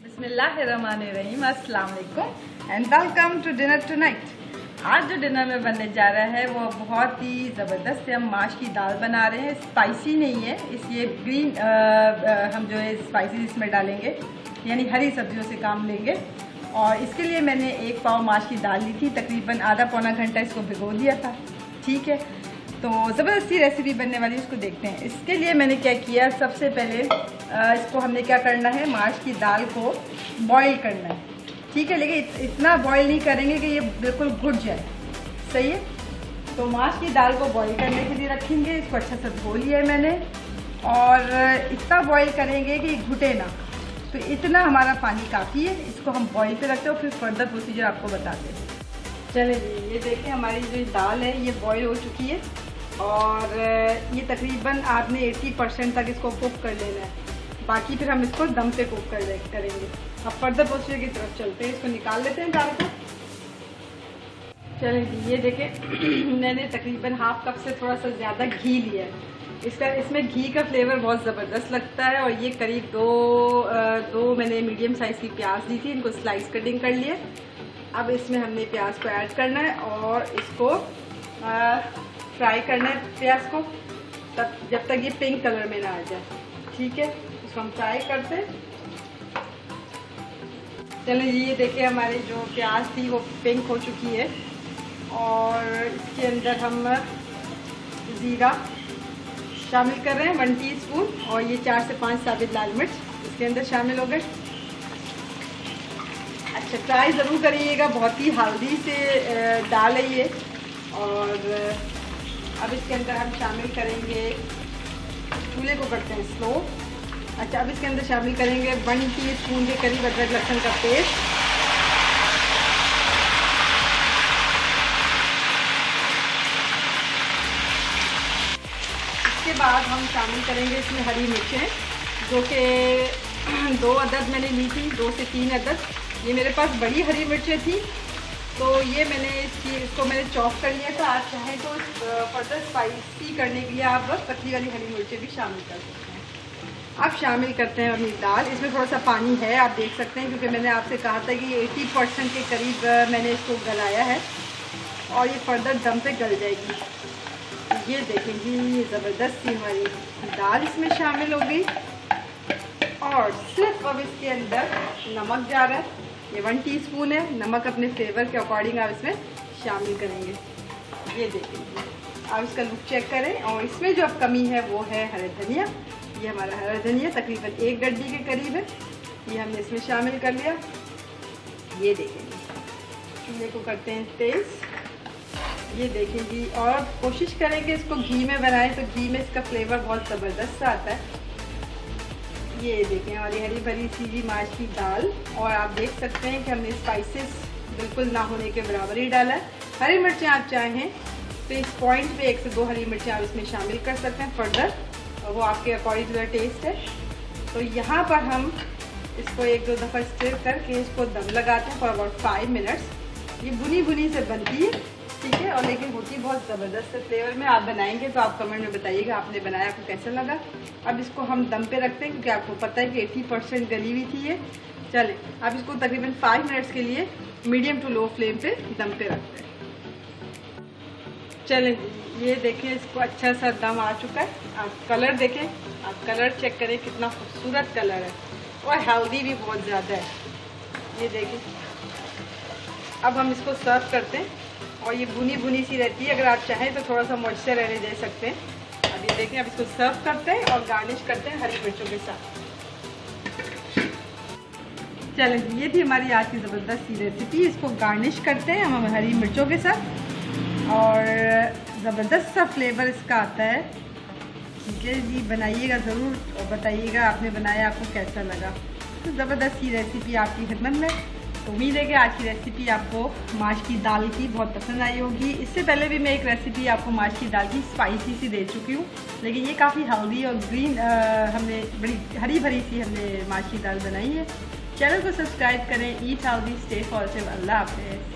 बिस्मिल्लाहिर्रहमानिर्रहीम, अस्सलाम वालेकुम and welcome to dinner tonight. आज जो डिनर में बनने जा रहा है वो बहुत ही ज़बरदस्त है। हम माश की दाल बना रहे हैं, स्पाइसी नहीं है इसलिए ग्रीन हम जो है स्पाइसी इसमें डालेंगे, यानी हरी सब्जियों से काम लेंगे। और इसके लिए मैंने 1 पाव माश की दाल ली थी, तकरीबन आधा पौना घंटा इसको भिगो दिया था। ठीक है, तो ज़बरदस्ती रेसिपी बनने वाली इसको देखते हैं। इसके लिए मैंने क्या किया, सबसे पहले इसको हमने क्या करना है, माश की दाल को बॉईल करना है। ठीक है, लेकिन इतना बॉईल नहीं करेंगे कि ये बिल्कुल घुट जाए। सही है, तो माश की दाल को बॉईल करने के लिए रखेंगे। इसको अच्छा से धो लिया है मैंने, और इतना बॉईल करेंगे कि घुटे ना, तो इतना हमारा पानी काफ़ी है। इसको हम बॉईल पे रखते हैं और फिर फर्दर प्रोसीजर आपको बताते हैं। चले जी, ये देखें हमारी जो दाल है ये बॉईल हो चुकी है, और ये तकरीबन आपने 80% तक इसको कुक कर लेना है। बाकी फिर हम इसको दम पे कुक करेंगे। अब फर्दर प्रोसीजर की तरफ चलते हैं, इसको निकाल लेते हैं दाल को। चलें जी, ये देखें मैंने तकरीबन हाफ कप से थोड़ा सा ज़्यादा घी लिया है। इसमें घी का फ्लेवर बहुत ज़बरदस्त लगता है। और ये करीब दो मैंने मीडियम साइज़ की प्याज ली थी, इनको स्लाइस कटिंग कर लिया। अब इसमें हमने प्याज को ऐड करना है और इसको फ्राई करना है प्याज को, तब जब तक ये पिंक कलर में ना आ जाए। ठीक है, इसको हम फ्राई करते हैं। चलिए जी, ये देखिए हमारी जो प्याज थी वो पिंक हो चुकी है, और इसके अंदर हम ज़ीरा शामिल कर रहे हैं 1 टीस्पून, और ये 4 से 5 साबित लाल मिर्च इसके अंदर शामिल हो गए। अच्छा, ट्राई ज़रूर करिएगा, बहुत ही हेल्दी से दाल है ये। और अब इसके अंदर हम शामिल करेंगे, चूल्हे को करते हैं स्लो। अच्छा, अब इसके अंदर शामिल करेंगे 1 टीस्पून के करीब अदरक लहसुन का पेस्ट। इसके बाद हम शामिल करेंगे इसमें हरी मिर्चें, जो कि 2 अदद मैंने ली थी, 2 से 3 अदद। ये मेरे पास बड़ी हरी मिर्चें थी, तो ये मैंने इसको मैंने चॉप कर लिया था। आप चाहें तो फर्दर स्पाइसी करने के लिए आप बस पतली वाली हरी मिर्चें भी शामिल कर सकते हैं। अब शामिल करते हैं अपनी दाल। इसमें थोड़ा सा पानी है, आप देख सकते हैं, क्योंकि मैंने आपसे कहा था कि 80% के करीब मैंने इसको गलाया है, और ये फर्दर दम पे गल जाएगी। ये देखेंगी, ये ज़बरदस्त सी हमारी दाल इसमें शामिल हो गई। और सिर्फ अब इसके अंदर नमक जा रहा है, ये 1 टीस्पून है। नमक अपने फ्लेवर के अकॉर्डिंग आप इसमें शामिल करेंगे। ये देखेंगे, आप इसका लुक चेक करें। और इसमें जो अब कमी है वो है हरा धनिया। ये हमारा हरा धनिया तकरीबन 1 गड्डी के करीब है, ये हमने इसमें शामिल कर लिया। ये देखेंगे, चूल्हे को करते हैं तेज़। ये देखेंगी, और कोशिश करेंगे इसको घी में बनाएं, तो घी में इसका फ्लेवर बहुत ज़बरदस्त सा आता है। ये देखें हमारी हरी भरी सी माश की दाल, और आप देख सकते हैं कि हमने स्पाइसेस बिल्कुल ना होने के बराबर ही डाला है। हरी मिर्चें आप चाहें तो इस पॉइंट पे 1 से 2 हरी मिर्चें आप इसमें शामिल कर सकते हैं फर्दर, वो आपके अकॉर्डिंग टू द टेस्ट है। तो यहाँ पर हम इसको 1-2 दफ़ा स्टिर करके इसको दम लगाते हैं फॉर अबाउट 5 मिनट्स। ये भुनी भुनी से बनती है, ठीक है, और लेकिन होती बहुत ज़बरदस्त फ्लेवर में। आप बनाएंगे तो आप कमेंट में बताइएगा आपने बनाया, आपको कैसा लगा। अब इसको हम दम पे रखते हैं, क्योंकि आपको पता है कि 80% गली हुई थी ये। चले, अब इसको तकरीबन 5 मिनट्स के लिए मीडियम टू लो फ्लेम पे दम पे रखते हैं। चलें, ये देखें, इसको अच्छा सा दम आ चुका है। आप कलर देखें, आप कलर चेक करें, कितना खूबसूरत कलर है, और हेल्दी भी बहुत ज़्यादा है। ये देखें, अब हम इसको सर्व करते हैं, और ये भुनी भुनी सी रहती है। अगर आप चाहें तो थोड़ा सा मॉइस्चर रहने दे सकते हैं। अब ये देखें, अब इसको सर्व करते हैं और गार्निश करते हैं हरी मिर्चों के साथ। चलें जी, ये थी हमारी आज की ज़बरदस्त सी रेसिपी। इसको गार्निश करते हैं हम हरी मिर्चों के साथ, और ज़बरदस्त सा फ्लेवर इसका आता है। ठीक है जी, बनाइएगा ज़रूर और बताइएगा आपने बनाया आपको कैसा लगा। तो ज़बरदस्त सी रेसिपी आपकी खिदमत में। तो उम्मीद है कि आज की रेसिपी आपको माश की दाल की बहुत पसंद आई होगी। इससे पहले भी मैं एक रेसिपी आपको माश की दाल की स्पाइसी सी दे चुकी हूँ, लेकिन ये काफ़ी हेल्दी और ग्रीन हमने बड़ी हरी भरी सी हमने माश की दाल बनाई है। चैनल को सब्सक्राइब करें। Eat healthy, stay positive. Allah हाफ़िज़।